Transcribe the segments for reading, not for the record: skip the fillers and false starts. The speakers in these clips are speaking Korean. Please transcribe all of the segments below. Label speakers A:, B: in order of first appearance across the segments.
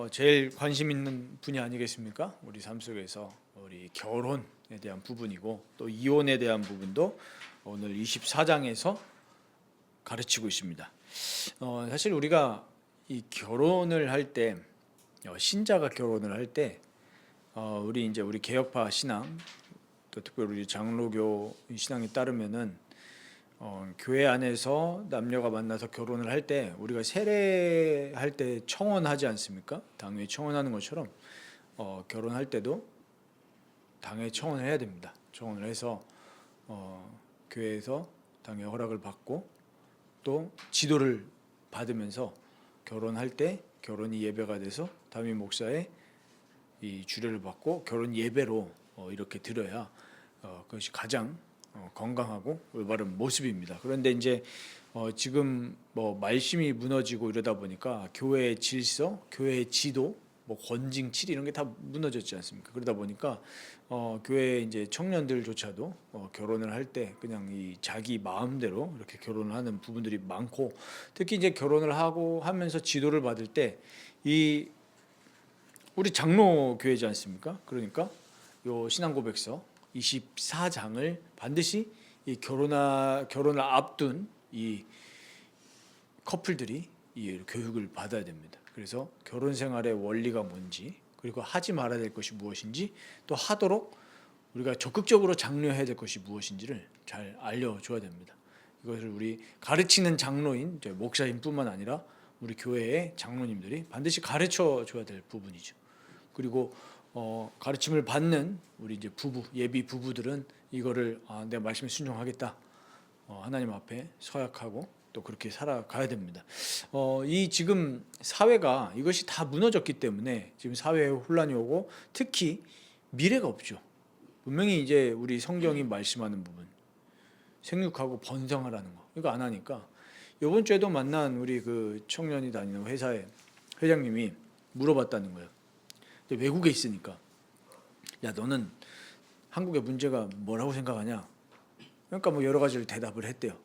A: 제일 관심 있는 분야 아니겠습니까? 우리 삶 속에서 우리 결혼에 대한 부분이고 또 이혼에 대한 부분도 오늘 24장에서 가르치고 있습니다. 사실 우리가 이 결혼을 할 때 신자가 결혼을 할 때 우리 개혁파 신앙 또 특별히 우리 장로교 신앙에 따르면은 교회 안에서 남녀가 만나서 결혼을 할 때 우리가 세례할 때 청혼하지 않습니까? 당회 청혼하는 것처럼 결혼할 때도 당회 청혼을 해야 됩니다. 청혼을 해서 교회에서 당회 허락을 받고 또 지도를 받으면서 결혼할 때 결혼이 예배가 돼서 담임 목사의 이 주례를 받고 결혼 예배로 이렇게 드려야 그것이 가장 건강하고 올바른 모습입니다. 그런데 이제 지금 말씀이 무너지고 이러다 보니까 교회의 질서, 교회의 지도, 권징 7 이런 게 다 무너졌지 않습니까? 그러다 보니까 교회 이제 청년들조차도 결혼을 할 때 그냥 이 자기 마음대로 이렇게 결혼을 하는 부분들이 많고, 특히 이제 결혼을 하고 하면서 지도를 받을 때 이 우리 장로 교회지 않습니까? 그러니까 요 신앙고백서 24장을 반드시 이 결혼을 앞둔 이 커플들이 이 교육을 받아야 됩니다. 그래서 결혼 생활의 원리가 뭔지, 그리고 하지 말아야 될 것이 무엇인지, 또 하도록 우리가 적극적으로 장려해야 될 것이 무엇인지를 잘 알려줘야 됩니다. 이것을 우리 가르치는 장로인 목사님뿐만 아니라 우리 교회의 장로님들이 반드시 가르쳐 줘야 될 부분이죠. 그리고 가르침을 받는 우리 이제 예비 부부들은 이거를 내 말씀에 순종하겠다, 하나님 앞에 서약하고 또 그렇게 살아가야 됩니다. 이 지금 사회가 이것이 다 무너졌기 때문에 지금 사회에 혼란이 오고 특히 미래가 없죠. 분명히 이제 우리 성경이 말씀하는 부분, 생육하고 번성하라는 거, 이거 안 하니까 이번 주에도 만난 우리 그 청년이 다니는 회사의 회장님이 물어봤다는 거예요. 외국에 있으니까, 야 너는 한국의 문제가 뭐라고 생각하냐? 그러니까 여러 가지를 대답을 했대요.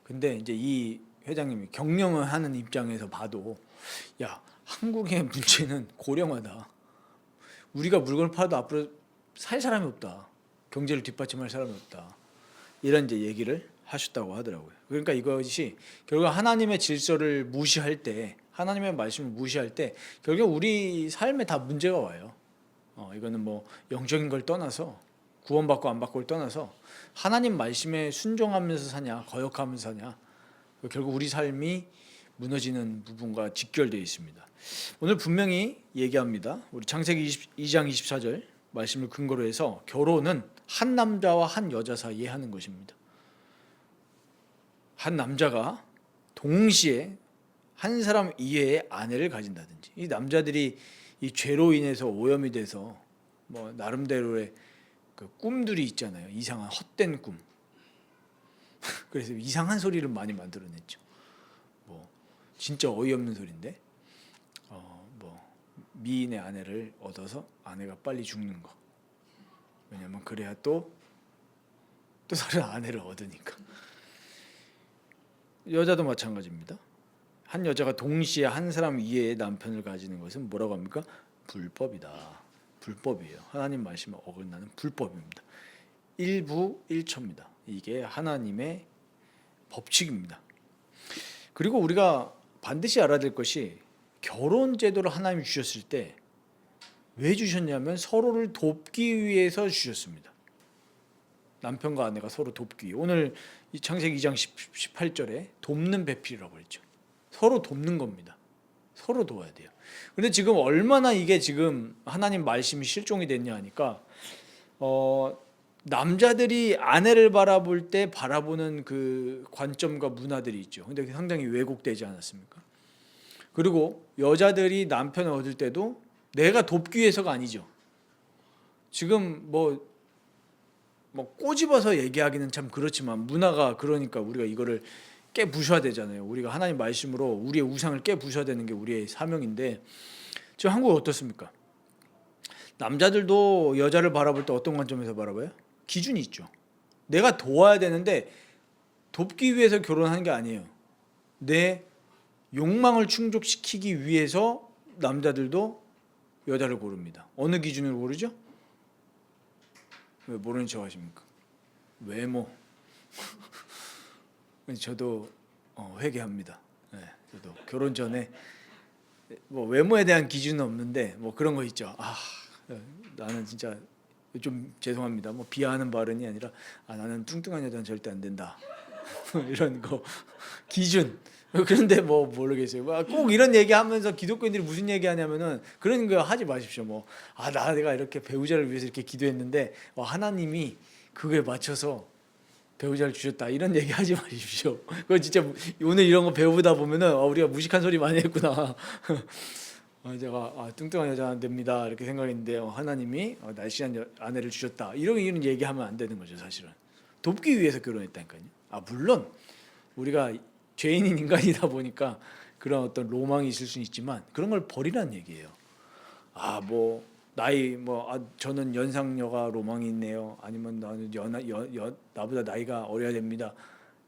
A: 근데 이제 이 회장님이 경영을 하는 입장에서 봐도, 야 한국의 문제는 고령화다. 우리가 물건을 팔아도 앞으로 살 사람이 없다. 경제를 뒷받침할 사람이 없다. 이런 이제 얘기를 하셨다고 하더라고요. 그러니까 이것이 결국 하나님의 질서를 무시할 때, 하나님의 말씀을 무시할 때 결국 우리 삶에 다 문제가 와요. 이거는 영적인 걸 떠나서, 구원받고 안 받고를 떠나서 하나님 말씀에 순종하면서 사냐, 거역하면서 사냐, 결국 우리 삶이 무너지는 부분과 직결되어 있습니다. 오늘 분명히 얘기합니다. 우리 창세기 2장 24절 말씀을 근거로 해서 결혼은 한 남자와 한 여자 사이에 하는 것입니다. 한 남자가 동시에 한 사람 이외의 아내를 가진다든지, 이 남자들이 이 죄로 인해서 오염이 돼서 나름대로의 그 꿈들이 있잖아요. 이상한 헛된 꿈. 그래서 이상한 소리를 많이 만들어냈죠. 진짜 어이없는 소리인데, 미인의 아내를 얻어서 아내가 빨리 죽는 거. 왜냐면 그래야 또 다른 아내를 얻으니까. 여자도 마찬가지입니다. 한 여자가 동시에 한 사람 이외의 남편을 가지는 것은 뭐라고 합니까? 불법이다. 불법이에요. 하나님 말씀에 어긋나는 불법입니다. 일부일처입니다. 이게 하나님의 법칙입니다. 그리고 우리가 반드시 알아야 될 것이, 결혼 제도를 하나님이 주셨을 때 왜 주셨냐면 서로를 돕기 위해서 주셨습니다. 남편과 아내가 서로 돕기 위해. 오늘 이 창세기 2장 18절에 돕는 배필이라고 했죠. 서로 돕는 겁니다. 서로 도와야 돼요. 근데 지금 얼마나 이게 지금 하나님 말씀이 실종이 됐냐 하니까, 남자들이 아내를 바라볼 때 바라보는 그 관점과 문화들이 있죠. 근데 상당히 왜곡되지 않았습니까? 그리고 여자들이 남편을 얻을 때도 내가 돕기 위해서가 아니죠. 지금 꼬집어서 얘기하기는 참 그렇지만 문화가 그러니까 우리가 이거를 깨부셔야 되잖아요. 우리가 하나님 말씀으로 우리의 우상을 깨부셔야 되는 게 우리의 사명인데, 지금 한국은 어떻습니까? 남자들도 여자를 바라볼 때 어떤 관점에서 바라봐요? 기준이 있죠. 내가 도와야 되는데 돕기 위해서 결혼하는 게 아니에요. 내 욕망을 충족시키기 위해서 남자들도 여자를 고릅니다. 어느 기준으로 고르죠? 왜 모르는 척 하십니까? 외모. 저도 회개합니다. 네, 저도 결혼 전에 뭐 외모에 대한 기준은 없는데 뭐 그런 거 있죠. 나는 진짜 좀 죄송합니다. 뭐 비하하는 발언이 아니라 나는 뚱뚱한 여자는 절대 안 된다. 이런 거 기준. 그런데 뭐 모르겠어요. 꼭 이런 얘기하면서 기독교인들이 무슨 얘기하냐면은 그런 거 하지 마십시오. 내가 이렇게 배우자를 위해서 이렇게 기도했는데 하나님이 그거에 맞춰서 배우자를 주셨다 이런 얘기 하지 마십시오. 그거 진짜 오늘 이런 거 배우다 보면은 우리가 무식한 소리 많이 했구나. 제가 뚱뚱한 여자 안 됩니다 이렇게 생각했는데 하나님이 날씬한 아내를 주셨다 이런 얘기하면 안 되는 거죠. 사실은 돕기 위해서 결혼했다니까요. 물론 우리가 죄인인 인간이다 보니까 그런 어떤 로망이 있을 수는 있지만 그런 걸 버리라는 얘기예요. 나이 저는 연상녀가 로망이 있네요. 아니면 나는 나보다 나이가 어려야 됩니다.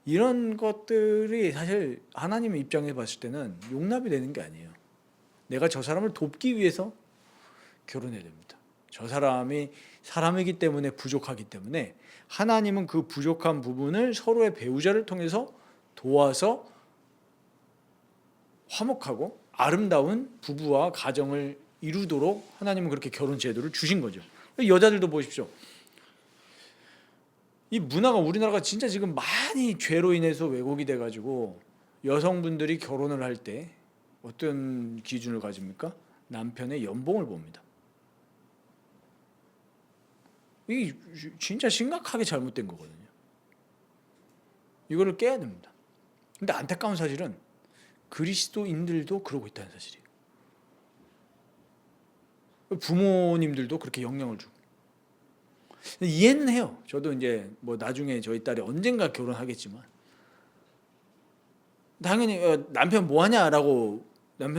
A: 이런 것들이 사실 하나님의 입장에서 봤을 때는 용납이 되는 게 아니에요. 내가 저 사람을 돕기 위해서 결혼해야 됩니다. 저 사람이 사람이기 때문에 부족하기 때문에 하나님은 그 부족한 부분을 서로의 배우자를 통해서 도와서 화목하고 아름다운 부부와 가정을 이루도록 하나님은 그렇게 결혼 제도를 주신 거죠. 여자들도 보십시오. 이 문화가 우리나라가 진짜 지금 많이 죄로 인해서 왜곡이 돼가지고 여성분들이 결혼을 할 때 어떤 기준을 가집니까? 남편의 연봉을 봅니다. 이게 진짜 심각하게 잘못된 거거든요. 이거를 깨야 됩니다. 근데 안타까운 사실은 그리스도인들도 그러고 있다는 사실이에요. 부모님들도 그렇게 영향을 주고. 이해는 해요. 저도 이제 나중에 저희 딸이 언젠가 결혼하겠지만 당연히 남편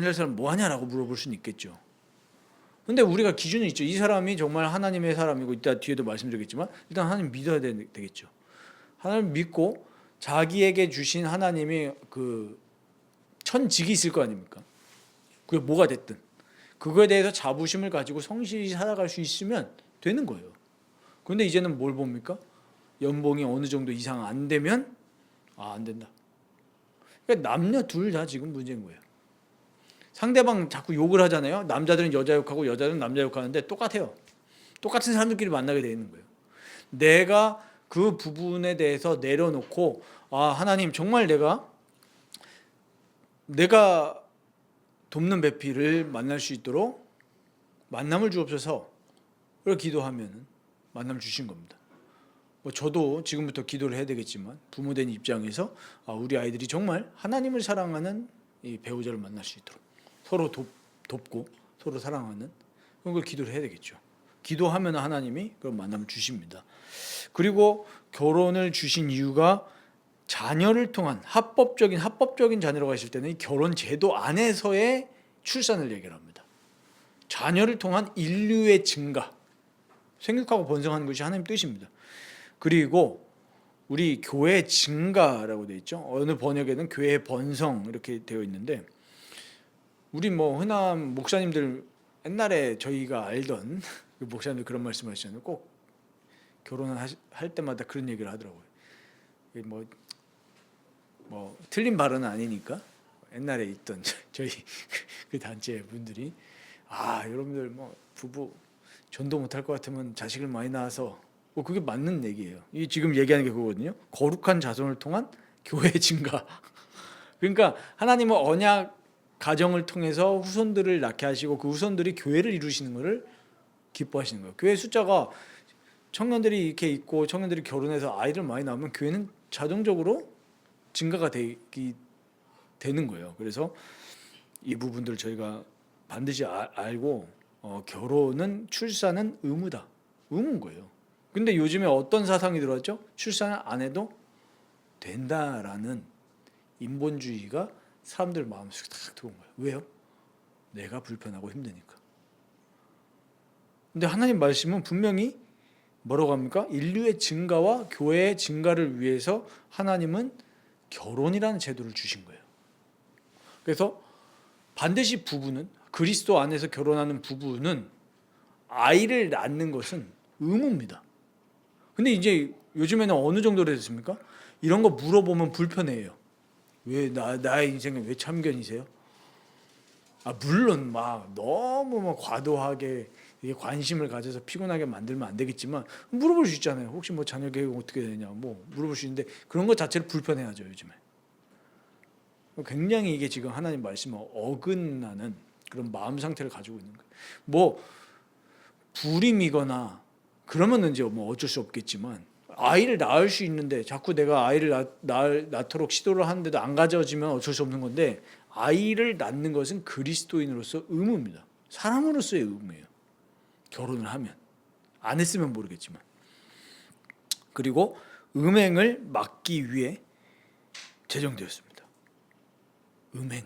A: 될 사람 뭐하냐라고 물어볼 수는 있겠죠. 근데 우리가 기준이 있죠. 이 사람이 정말 하나님의 사람이고 이따 뒤에도 말씀드리겠지만 일단 하나님 믿어야 되겠죠. 하나님 믿고 자기에게 주신 하나님이 그 천직이 있을 거 아닙니까? 그게 뭐가 됐든 그거에 대해서 자부심을 가지고 성실히 살아갈 수 있으면 되는 거예요. 그런데 이제는 뭘 봅니까? 연봉이 어느 정도 이상 안 되면 안 된다. 그러니까 남녀 둘 다 지금 문제인 거예요. 상대방 자꾸 욕을 하잖아요. 남자들은 여자 욕하고 여자들은 남자 욕하는데 똑같아요. 똑같은 사람들끼리 만나게 돼 있는 거예요. 내가 그 부분에 대해서 내려놓고 하나님 정말 내가 돕는 배필을 만날 수 있도록 만남을 주옵소서. 그렇게 기도하면 만남 주신 겁니다. 저도 지금부터 기도를 해야 되겠지만 부모된 입장에서 우리 아이들이 정말 하나님을 사랑하는 이 배우자를 만날 수 있도록 서로 돕고 서로 사랑하는 그런 걸 기도를 해야 되겠죠. 기도하면 하나님이 그런 만남을 주십니다. 그리고 결혼을 주신 이유가 자녀를 통한 합법적인 자녀가 있을 때는 이 결혼 제도 안에서의 출산을 얘기합니다. 자녀를 통한 인류의 증가, 생육하고 번성하는 것이 하나님 뜻입니다. 그리고 우리 교회 증가라고 되어 있죠. 어느 번역에는 교회 번성 이렇게 되어 있는데 우리 흔한 목사님들 옛날에 저희가 알던 그 목사님들 그런 말씀하시잖아요. 꼭 결혼을 할 때마다 그런 얘기를 하더라고요. 틀린 발언은 아니니까 옛날에 있던 저희 그 단체 분들이 여러분들 부부 전도 못할 것 같으면 자식을 많이 낳아서 그게 맞는 얘기예요. 이 지금 얘기하는 게 그거거든요. 거룩한 자손을 통한 교회 증가. 그러니까 하나님은 언약 가정을 통해서 후손들을 낳게 하시고 그 후손들이 교회를 이루시는 것을 기뻐하시는 거예요. 교회 숫자가 청년들이 이렇게 있고 청년들이 결혼해서 아이들 많이 낳으면 교회는 자동적으로 증가가 되는 거예요. 그래서 이 부분들 저희가 반드시 알고 결혼은 출산은 의무인 거예요. 근데 요즘에 어떤 사상이 들어왔죠? 출산을 안 해도 된다라는 인본주의가 사람들 마음속에 탁 들어온 거예요. 왜요? 내가 불편하고 힘드니까. 근데 하나님 말씀은 분명히 뭐라고 합니까? 인류의 증가와 교회의 증가를 위해서 하나님은 결혼이라는 제도를 주신 거예요. 그래서 반드시 부부는, 그리스도 안에서 결혼하는 부부는 아이를 낳는 것은 의무입니다. 근데 이제 요즘에는 어느 정도로 됐습니까? 이런 거 물어보면 불편해요. 왜 나의 인생에 왜 참견이세요? 물론 막 너무 막 과도하게 이게 관심을 가져서 피곤하게 만들면 안 되겠지만 물어볼 수 있잖아요. 혹시 뭐 자녀 계획 어떻게 되냐 뭐 물어볼 수 있는데 그런 것 자체를 불편해하죠 요즘에. 굉장히 이게 지금 하나님 말씀을 어긋나는 그런 마음 상태를 가지고 있는 거예요. 뭐 불임이거나 그러면 이제 뭐 어쩔 수 없겠지만 아이를 낳을 수 있는데 자꾸 내가 아이를 낳도록 시도를 하는데도 안 가져지면 어쩔 수 없는 건데 아이를 낳는 것은 그리스도인으로서 의무입니다. 사람으로서의 의무예요. 결혼을 하면 안 했으면 모르겠지만 그리고 음행을 막기 위해 제정되었습니다. 음행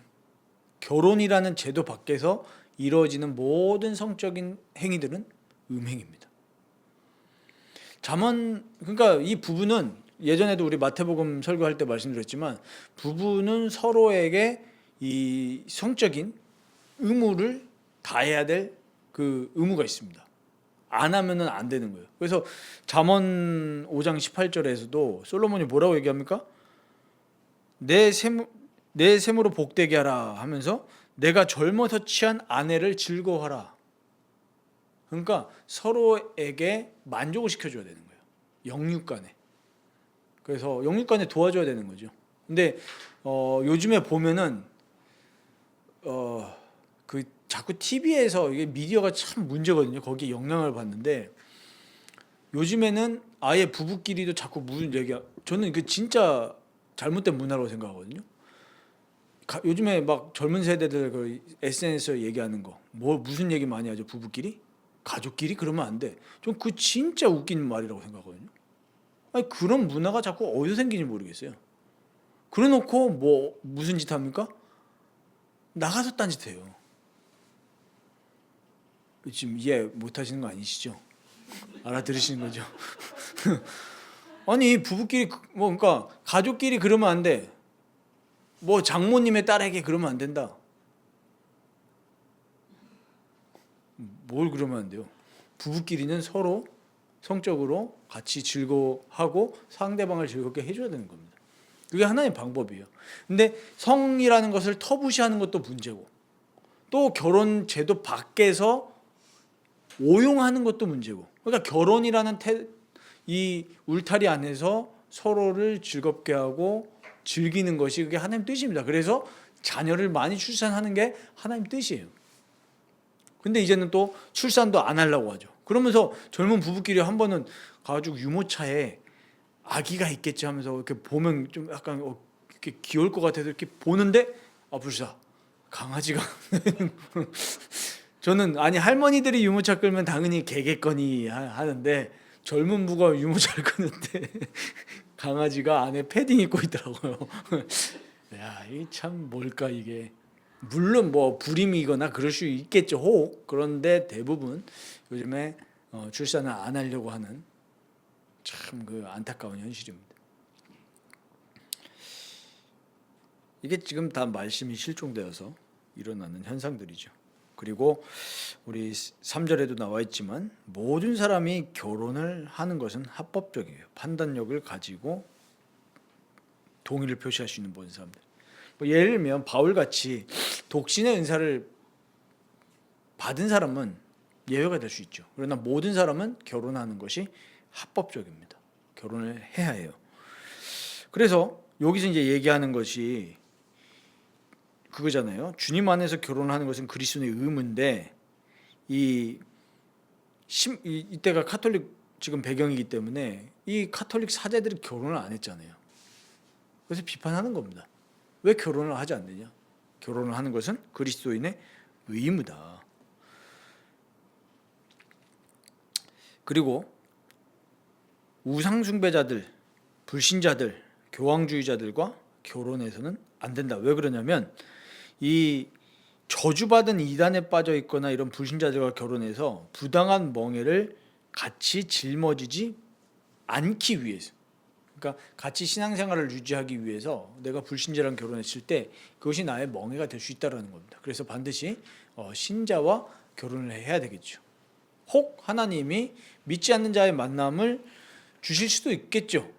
A: 결혼이라는 제도 밖에서 이루어지는 모든 성적인 행위들은 음행입니다. 그러니까 이 부부는 예전에도 우리 마태복음 설교할 때 말씀드렸지만 부부는 서로에게 이 성적인 의무를 다해야 될 그 의무가 있습니다. 안 하면은 안 되는 거예요. 그래서 잠언 5장 18절에서도 솔로몬이 뭐라고 얘기합니까? 내 셈으로 복되게 하라 하면서 내가 젊어서 취한 아내를 즐거워하라. 그러니까 서로에게 만족을 시켜줘야 되는 거예요. 영육간에. 그래서 영육간에 도와줘야 되는 거죠. 근데 요즘에 보면은 그 자꾸 TV에서 이게 미디어가 참 문제거든요. 거기에 영향을 받는데 요즘에는 아예 부부끼리도 자꾸 무슨 얘기야. 저는 그 진짜 잘못된 문화라고 생각하거든요. 요즘에 막 젊은 세대들 그 SNS에 얘기하는 거, 뭐 무슨 얘기 많이 하죠? 부부끼리, 가족끼리 그러면 안 돼. 전 그 진짜 웃긴 말이라고 생각하거든요. 아니 그런 문화가 자꾸 어디서 생긴지 모르겠어요. 그래놓고 뭐 무슨 짓 합니까? 나가서 딴짓해요. 지금 이해 못하시는 거 아니시죠? 알아들으시는 거죠? 아니 부부끼리 뭐 그러니까 가족끼리 그러면 안 돼. 뭐 장모님의 딸에게 그러면 안 된다. 뭘 그러면 안 돼요? 부부끼리는 서로 성적으로 같이 즐거워하고 상대방을 즐겁게 해줘야 되는 겁니다. 그게 하나의 방법이에요. 근데 성이라는 것을 터부시하는 것도 문제고 또 결혼 제도 밖에서 오용하는 것도 문제고 그러니까 결혼이라는 이 울타리 안에서 서로를 즐겁게 하고 즐기는 것이 그게 하나님 뜻입니다. 그래서 자녀를 많이 출산하는 게 하나님 뜻이에요. 근데 이제는 또 출산도 안 하려고 하죠. 그러면서 젊은 부부끼리 한 번은 가지고 유모차에 아기가 있겠지 하면서 이렇게 보면 좀 약간 이렇게 귀여울 것 같아서 이렇게 보는데 불사 강아지가 저는 아니 할머니들이 유모차 끌면 당연히 개개거니 하는데 젊은 부가 유모차를 끄는데 강아지가 안에 패딩 입고 있더라고요. 야, 이 참 뭘까 이게. 물론 뭐 불임이거나 그럴 수 있겠죠. 그런데 대부분 요즘에 출산을 안 하려고 하는 참 그 안타까운 현실입니다. 이게 지금 다 말씀이 실종되어서 일어나는 현상들이죠. 그리고 우리 3절에도 나와 있지만 모든 사람이 결혼을 하는 것은 합법적이에요. 판단력을 가지고 동의를 표시할 수 있는 모든 사람들. 뭐 예를 들면 바울같이 독신의 은사를 받은 사람은 예외가 될 수 있죠. 그러나 모든 사람은 결혼하는 것이 합법적입니다. 결혼을 해야 해요. 그래서 여기서 이제 얘기하는 것이 그거잖아요. 주님 안에서 결혼하는 것은 그리스도의 의무인데 이때가 카톨릭 지금 배경이기 때문에 이 카톨릭 사제들이 결혼을 안 했잖아요. 그래서 비판하는 겁니다. 왜 결혼을 하지 않느냐? 결혼을 하는 것은 그리스도인의 의무다. 그리고 우상숭배자들, 불신자들, 교황주의자들과 결혼해서는 안 된다. 왜 그러냐면 이 저주받은 이단에 빠져 있거나 이런 불신자들과 결혼해서 부당한 멍해를 같이 짊어지지 않기 위해서, 그러니까 같이 신앙생활을 유지하기 위해서 내가 불신자랑 결혼했을 때 그것이 나의 멍해가 될 수 있다는 겁니다. 그래서 반드시 신자와 결혼을 해야 되겠죠. 혹 하나님이 믿지 않는 자의 만남을 주실 수도 있겠죠.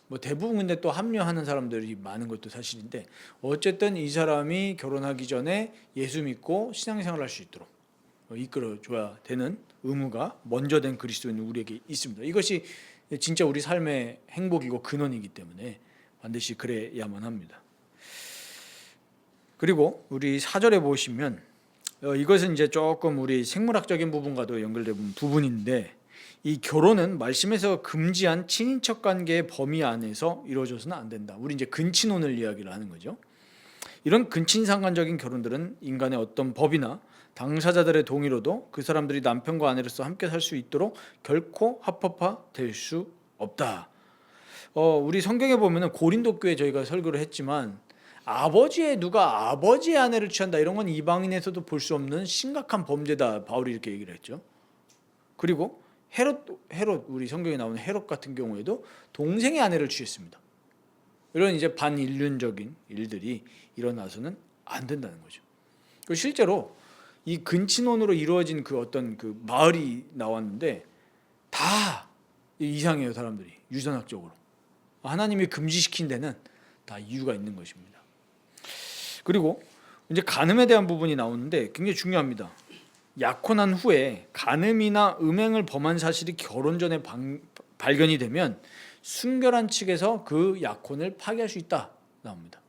A: 뭐 대부분 근데 또 합류하는 사람들이 많은 것도 사실인데, 어쨌든 이 사람이 결혼하기 전에 예수 믿고 신앙생활을 할 수 있도록 이끌어줘야 되는 의무가 먼저 된 그리스도인 우리에게 있습니다. 이것이 진짜 우리 삶의 행복이고 근원이기 때문에 반드시 그래야만 합니다. 그리고 우리 4절에 보시면 이것은 이제 조금 우리 생물학적인 부분과도 연결된 부분인데, 이 결혼은 말씀에서 금지한 친인척 관계의 범위 안에서 이루어져서는 안 된다. 우리 이제 근친혼을 이야기를 하는 거죠. 이런 근친상간적인 결혼들은 인간의 어떤 법이나 당사자들의 동의로도 그 사람들이 남편과 아내로서 함께 살 수 있도록 결코 합법화될 수 없다. 우리 성경에 보면은 고린도 교회 저희가 설교를 했지만, 누가 아버지의 아내를 취한다, 이런 건 이방인에서도 볼 수 없는 심각한 범죄다, 바울이 이렇게 얘기를 했죠. 그리고 헤롯 우리 성경에 나오는 헤롯 같은 경우에도 동생의 아내를 취했습니다. 이런 이제 반인륜적인 일들이 일어나서는 안 된다는 거죠. 실제로 이 근친혼으로 이루어진 그 어떤 그 마을이 나왔는데 다 이상해요. 사람들이 유전학적으로 하나님이 금지시킨 데는 다 이유가 있는 것입니다. 그리고 이제 간음에 대한 부분이 나오는데 굉장히 중요합니다. 약혼한 후에 간음이나 음행을 범한 사실이 결혼 전에 발견이 되면 순결한 측에서 그 약혼을 파기할 수 있다 나옵니다.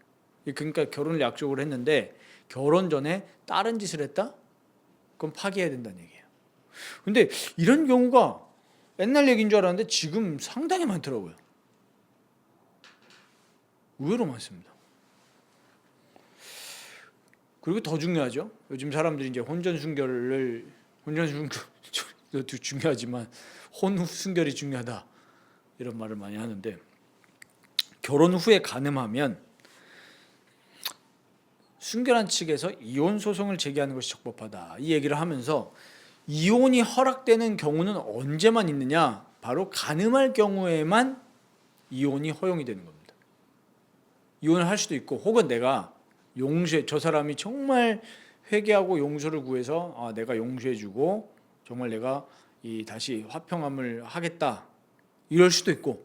A: 그러니까 결혼을 약속을 했는데 결혼 전에 다른 짓을 했다? 그럼 파기해야 된다는 얘기예요. 근데 이런 경우가 옛날 얘기인 줄 알았는데 지금 상당히 많더라고요. 의외로 많습니다. 그리고 더 중요하죠. 요즘 사람들이 이제 혼전 순결도 중요하지만 혼후 순결이 중요하다, 이런 말을 많이 하는데, 결혼 후에 간음하면 순결한 측에서 이혼 소송을 제기하는 것이 적법하다, 이 얘기를 하면서 이혼이 허락되는 경우는 언제만 있느냐? 바로 간음할 경우에만 이혼이 허용이 되는 겁니다. 이혼을 할 수도 있고, 혹은 내가 저 사람이 정말 회개하고 용서를 구해서 내가 용서해주고 정말 내가 다시 화평함을 하겠다, 이럴 수도 있고,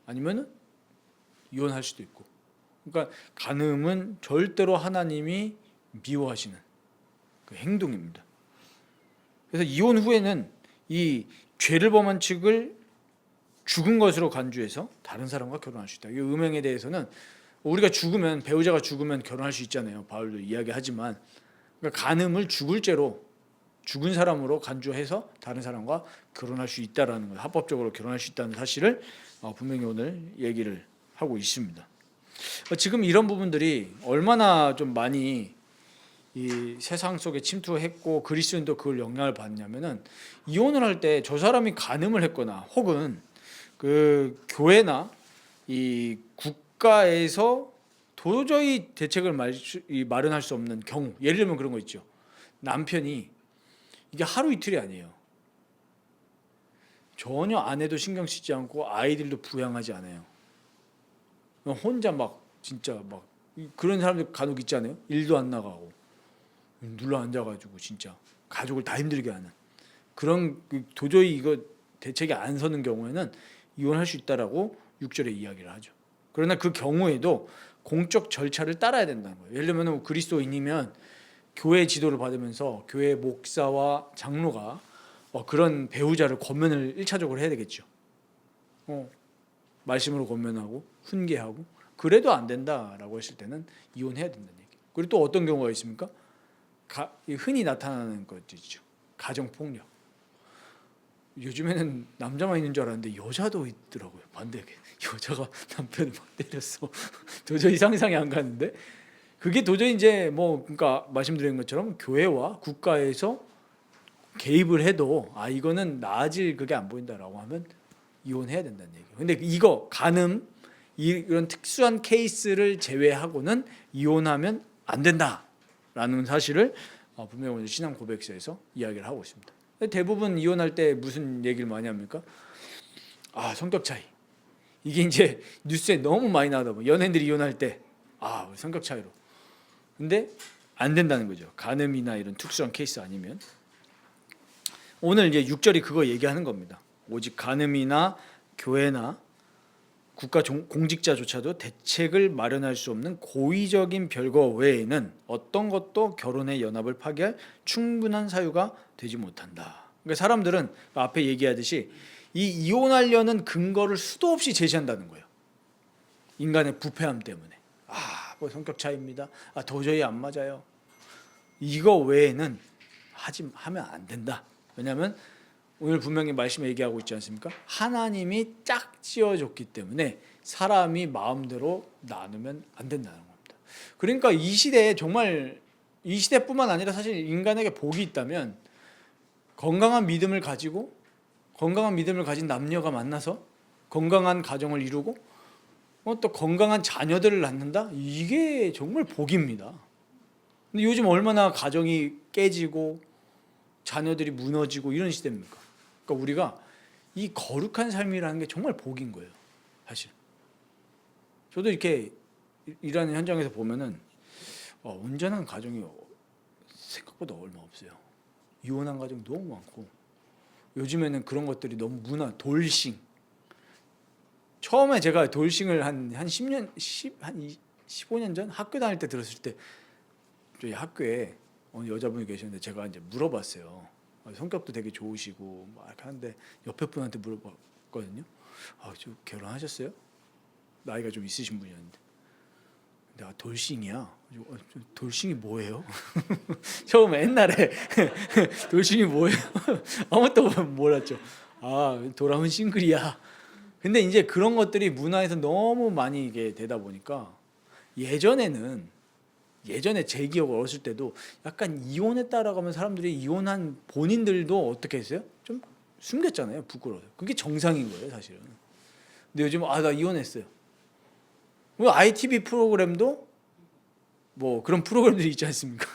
A: 아니면은 이혼할 수도 있고. 그러니까 간음은 절대로 하나님이 미워하시는 그 행동입니다. 그래서 이혼 후에는 이 죄를 범한 측을 죽은 것으로 간주해서 다른 사람과 결혼할 수 있다. 이 음행에 대해서는 우리가 배우자가 죽으면 결혼할 수 있잖아요. 바울도 이야기하지만, 그러니까 간음을 죽을 죄로, 죽은 사람으로 간주해서 다른 사람과 결혼할 수 있다라는 것, 합법적으로 결혼할 수 있다는 사실을 분명히 오늘 얘기를 하고 있습니다. 지금 이런 부분들이 얼마나 좀 많이 이 세상 속에 침투했고 그리스도인도 그걸 영향을 받냐면은, 이혼을 할 때 저 사람이 간음을 했거나 혹은 그 교회나 이 국가에서 도저히 대책을 마련할 수 없는 경우, 예를 들면 그런 거 있죠. 남편이, 이게 하루 이틀이 아니에요. 전혀 아내도 신경 쓰지 않고 아이들도 부양하지 않아요. 혼자 진짜 그런 사람들 간혹 있잖아요. 일도 안 나가고 눌러 앉아가지고 진짜 가족을 다 힘들게 하는 그런, 도저히 이거 대책이 안 서는 경우에는 이혼할 수 있다라고 6절에 이야기를 하죠. 그러나 그 경우에도 공적 절차를 따라야 된다는 거예요. 예를 들면 그리스도인이면 교회 지도를 받으면서 교회 목사와 장로가 그런 배우자를 권면을 1차적으로 해야 되겠죠. 말씀으로 권면하고 훈계하고, 그래도 안 된다라고 했을 때는 이혼해야 된다는 얘기. 그리고 또 어떤 경우가 있습니까? 흔히 나타나는 것이죠. 가정폭력. 요즘에는 남자만 있는 줄 알았는데 여자도 있더라고요. 반대게 여자가 남편을 막 때렸어. 도저히 상상이 안 가는데, 그게 도저히 이제 그러니까 말씀드린 것처럼 교회와 국가에서 개입을 해도 이거는 나아질 그게 안 보인다라고 하면 이혼해야 된다는 얘기예요. 근데 이거 간음, 이런 특수한 케이스를 제외하고는 이혼하면 안 된다라는 사실을 분명히 오늘 신앙 고백서에서 이야기를 하고 있습니다. 대부분 이혼할 때 무슨 얘기를 많이 합니까? 아, 성격 차이. 이게 이제 뉴스에 너무 많이 나오다 보면 연예인들이 이혼할 때 성격 차이로. 근데 안 된다는 거죠. 간음이나 이런 특수한 케이스 아니면. 오늘 이제 6절이 그거 얘기하는 겁니다. 오직 간음이나 교회나 국가 공직자조차도 대책을 마련할 수 없는 고의적인 별거 외에는 어떤 것도 결혼의 연합을 파괴할 충분한 사유가 되지 못한다. 그러니까 사람들은 앞에 얘기하듯이 이 이혼하려는 근거를 수도 없이 제시한다는 거예요. 인간의 부패함 때문에. 뭐 성격 차이입니다. 도저히 안 맞아요. 이거 외에는 하면 안 된다. 왜냐하면 오늘 분명히 말씀에 얘기하고 있지 않습니까? 하나님이 짝 지어줬기 때문에 사람이 마음대로 나누면 안 된다는 겁니다. 그러니까 이 시대에 정말 이 시대뿐만 아니라 사실 인간에게 복이 있다면 건강한 믿음을 가진 남녀가 만나서 건강한 가정을 이루고 또 건강한 자녀들을 낳는다? 이게 정말 복입니다. 근데 요즘 얼마나 가정이 깨지고 자녀들이 무너지고 이런 시대입니까? 그러니까 우리가 이 거룩한 삶이라는 게 정말 복인 거예요. 사실. 저도 이렇게 일하는 현장에서 보면은 온전한 가정이 생각보다 얼마 없어요. 이혼한 가정 너무 많고 요즘에는 그런 것들이 너무 돌싱. 처음에 제가 돌싱을 한 15년 전 학교 다닐 때 들었을 때 저희 학교에 어느 여자분이 계셨는데 제가 이제 물어봤어요. 성격도 되게 좋으시고 막 이렇게 하는데 옆에 분한테 물어봤거든요. 저 결혼하셨어요? 나이가 좀 있으신 분이었는데. 근데 돌싱이야. 돌싱이 뭐예요? 처음에 옛날에 돌싱이 뭐예요? 아무것도 몰랐죠. 돌아온 싱글이야. 근데 이제 그런 것들이 문화에서 너무 많이 이게 되다 보니까 예전에 제 기억 어렸을 때도 약간 이혼했다라고 하면 사람들이 이혼한 본인들도 어떻게 했어요? 좀 숨겼잖아요. 부끄러워서. 그게 정상인 거예요, 사실은. 근데 요즘 나 이혼했어요. ITV 프로그램도 뭐 그런 프로그램들이 있지 않습니까?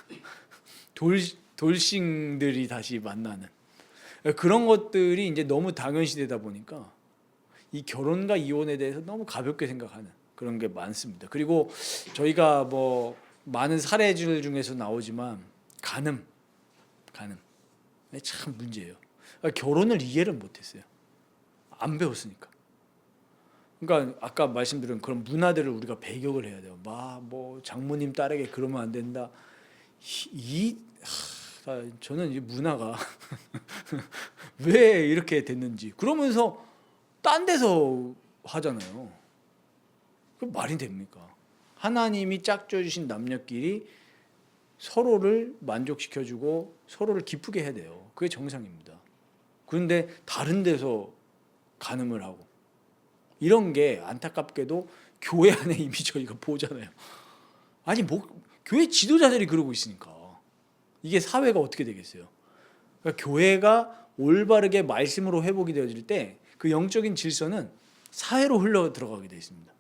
A: 돌싱들이 다시 만나는 그런 것들이 이제 너무 당연시되다 보니까 이 결혼과 이혼에 대해서 너무 가볍게 생각하는 그런 게 많습니다. 그리고 저희가 뭐 많은 사례들 중에서 나오지만 간음 참 문제예요. 결혼을 이해를 못했어요. 안 배웠으니까. 그러니까 아까 말씀드린 그런 문화들을 우리가 배격을 해야 돼요. 뭐 장모님 딸에게 그러면 안 된다. 저는 이 문화가 왜 이렇게 됐는지 그러면서 딴 데서 하잖아요. 그 말이 됩니까? 하나님이 짝져주신 남녀끼리 서로를 만족시켜주고 서로를 기쁘게 해야 돼요. 그게 정상입니다. 그런데 다른 데서 간음을 하고 이런 게 안타깝게도 교회 안에 이미 저희가 보잖아요. 교회 지도자들이 그러고 있으니까 이게 사회가 어떻게 되겠어요? 그러니까 교회가 올바르게 말씀으로 회복이 되어질 때 그 영적인 질서는 사회로 흘러 들어가게 되어 있습니다.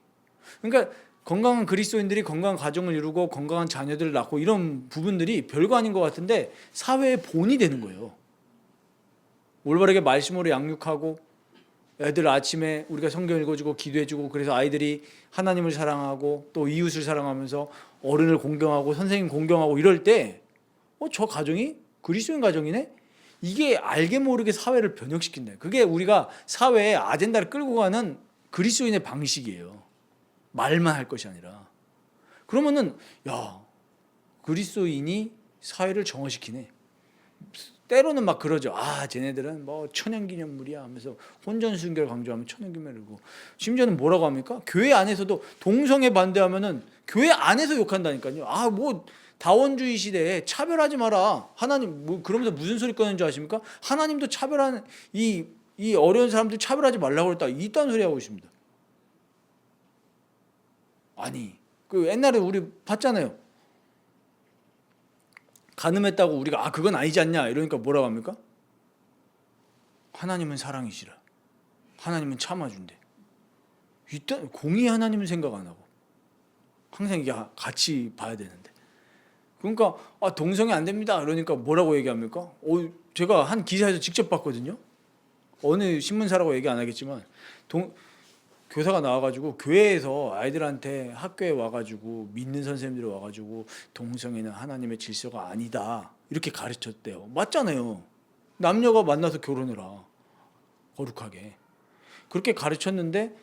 A: 그러니까 건강한 그리스도인들이 건강한 가정을 이루고 건강한 자녀들을 낳고 이런 부분들이 별거 아닌 것 같은데 사회의 본이 되는 거예요. 올바르게 말씀으로 양육하고 애들 아침에 우리가 성경 읽어주고 기도해주고 그래서 아이들이 하나님을 사랑하고 또 이웃을 사랑하면서 어른을 공경하고 선생님 공경하고 이럴 때 저 가정이 그리스도인 가정이네? 이게 알게 모르게 사회를 변혁시킨다. 그게 우리가 사회에 아젠다를 끌고 가는 그리스도인의 방식이에요. 말만 할 것이 아니라. 그러면은 그리스도인이 사회를 정화시키네. 때로는 막 그러죠. 쟤네들은 뭐 천연기념물이야 하면서 혼전순결 강조하면 천연기념물이고 심지어는 뭐라고 합니까? 교회 안에서도 동성애 반대하면은 교회 안에서 욕한다니까요. 뭐 다원주의 시대에 차별하지 마라. 하나님 그러면서 무슨 소리 꺼내는 줄 아십니까? 하나님도 차별하는 이 어려운 사람들 차별하지 말라고 했다. 이딴 소리 하고 있습니다. 그 옛날에 우리 봤잖아요. 간음했다고 우리가 그건 아니지 않냐 이러니까 뭐라고 합니까? 하나님은 사랑이시라. 하나님은 참아준대. 일단 공의 하나님은 생각 안 하고 항상 이게 같이 봐야 되는데 그러니까 동성애 안 됩니다. 그러니까 뭐라고 얘기합니까? 제가 한 기사에서 직접 봤거든요. 어느 신문사라고 얘기 안 하겠지만 교사가 나와가지고 교회에서 아이들한테 학교에 와가지고 믿는 선생님들이 와가지고 동성애는 하나님의 질서가 아니다 이렇게 가르쳤대요. 맞잖아요. 남녀가 만나서 결혼해라 거룩하게 그렇게 가르쳤는데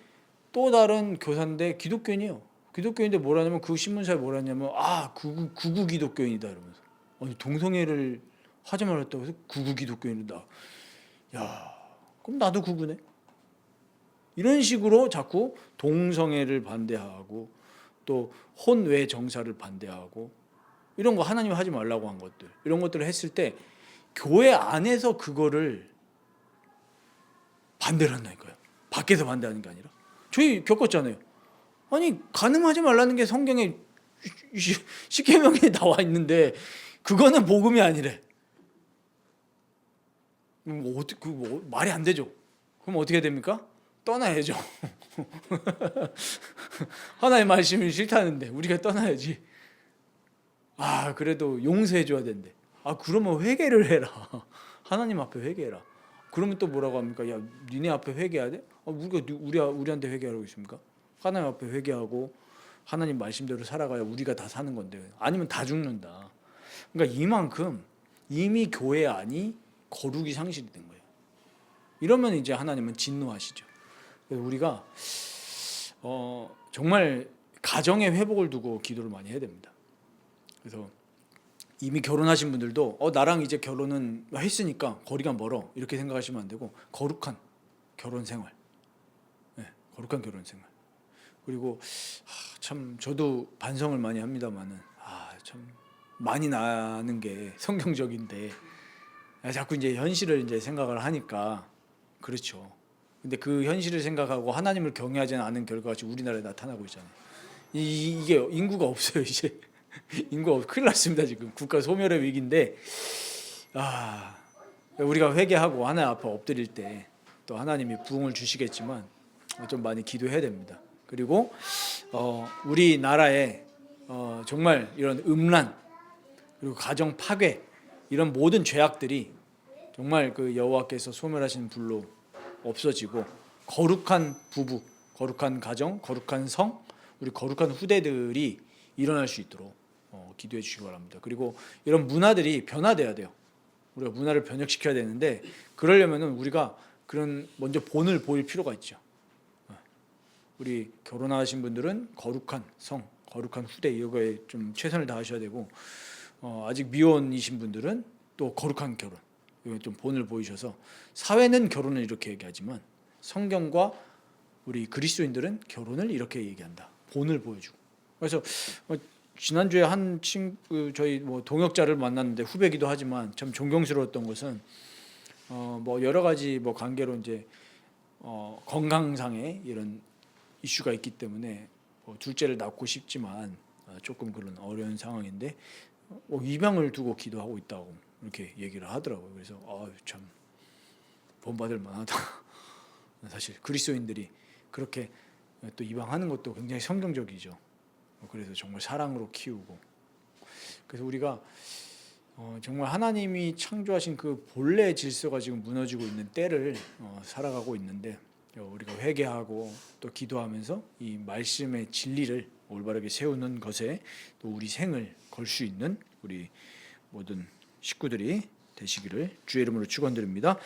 A: 또 다른 교사인데 기독교인이에요. 기독교인데 뭐라냐면 그 신문사에 뭐라냐면 구구 기독교인이다 이러면서 아니 동성애를 하지 말았다고 해서 구구 기독교인이다. 야 그럼 나도 구구네. 이런 식으로 자꾸 동성애를 반대하고 또 혼외 정사를 반대하고 이런 거 하나님 하지 말라고 한 것들 이런 것들을 했을 때 교회 안에서 그거를 반대를 한다니까요. 밖에서 반대하는 게 아니라 저희 겪었잖아요. 아니 가늠하지 말라는 게 성경에 십계명에 나와 있는데 그거는 복음이 아니래. 말이 안 되죠. 그럼 어떻게 됩니까? 떠나야죠. 하나님의 말씀이 싫다는데 우리가 떠나야지. 그래도 용서해 줘야 된대. 그러면 회개를 해라. 하나님 앞에 회개해라. 그러면 또 뭐라고 합니까? 야, 니네 앞에 회개해야 돼? 우리한테 회개하라고 있습니까? 하나님 앞에 회개하고 하나님 말씀대로 살아가야 우리가 다 사는 건데 아니면 다 죽는다. 그러니까 이만큼 이미 교회 안이 거룩이 상실이 된 거예요. 이러면 이제 하나님은 진노하시죠. 그래서 우리가 정말 가정의 회복을 두고 기도를 많이 해야 됩니다. 그래서 이미 결혼하신 분들도 나랑 이제 결혼은 했으니까 거리가 멀어 이렇게 생각하시면 안 되고 거룩한 결혼 생활, 거룩한 결혼 생활. 그리고 참 저도 반성을 많이 합니다만은 참 많이 나는 게 성경적인데 자꾸 이제 현실을 이제 생각을 하니까 그렇죠. 근데 그 현실을 생각하고 하나님을 경외하지 않은 결과가 지금 우리나라에 나타나고 있잖아요. 이게 인구가 없어요 이제. 인구가 큰일 났습니다 지금. 국가 소멸의 위기인데 우리가 회개하고 하나님 앞에 엎드릴 때 또 하나님이 부흥을 주시겠지만 좀 많이 기도해야 됩니다. 그리고 우리나라에 정말 이런 음란 그리고 가정 파괴 이런 모든 죄악들이 정말 그 여호와께서 소멸하신 불로 없어지고 거룩한 부부, 거룩한 가정, 거룩한 성, 우리 거룩한 후대들이 일어날 수 있도록 기도해 주시기 바랍니다. 그리고 이런 문화들이 변화돼야 돼요. 우리가 문화를 변혁시켜야 되는데 그러려면은 우리가 그런 먼저 본을 보일 필요가 있죠. 우리 결혼하신 분들은 거룩한 성, 거룩한 후대 이거에 좀 최선을 다하셔야 되고 아직 미혼이신 분들은 또 거룩한 결혼 이거 좀 본을 보이셔서 사회는 결혼을 이렇게 얘기하지만 성경과 우리 그리스도인들은 결혼을 이렇게 얘기한다. 본을 보여주고. 그래서 지난주에 한 친구 저희 동역자를 만났는데 후배기도 하지만 참 존경스러웠던 것은 뭐 여러 가지 관계로 이제 건강상의 이런 이슈가 있기 때문에 둘째를 낳고 싶지만 조금 그런 어려운 상황인데 입양을 두고 기도하고 있다고 이렇게 얘기를 하더라고요. 그래서 참 본받을 만하다. 사실 그리스도인들이 그렇게 또 입양하는 것도 굉장히 성경적이죠. 그래서 정말 사랑으로 키우고 그래서 우리가 정말 하나님이 창조하신 그 본래의 질서가 지금 무너지고 있는 때를 살아가고 있는데 우리가 회개하고 또 기도하면서 이 말씀의 진리를 올바르게 세우는 것에 또 우리 생을 걸 수 있는 우리 모든 식구들이 되시기를 주의 이름으로 축원드립니다.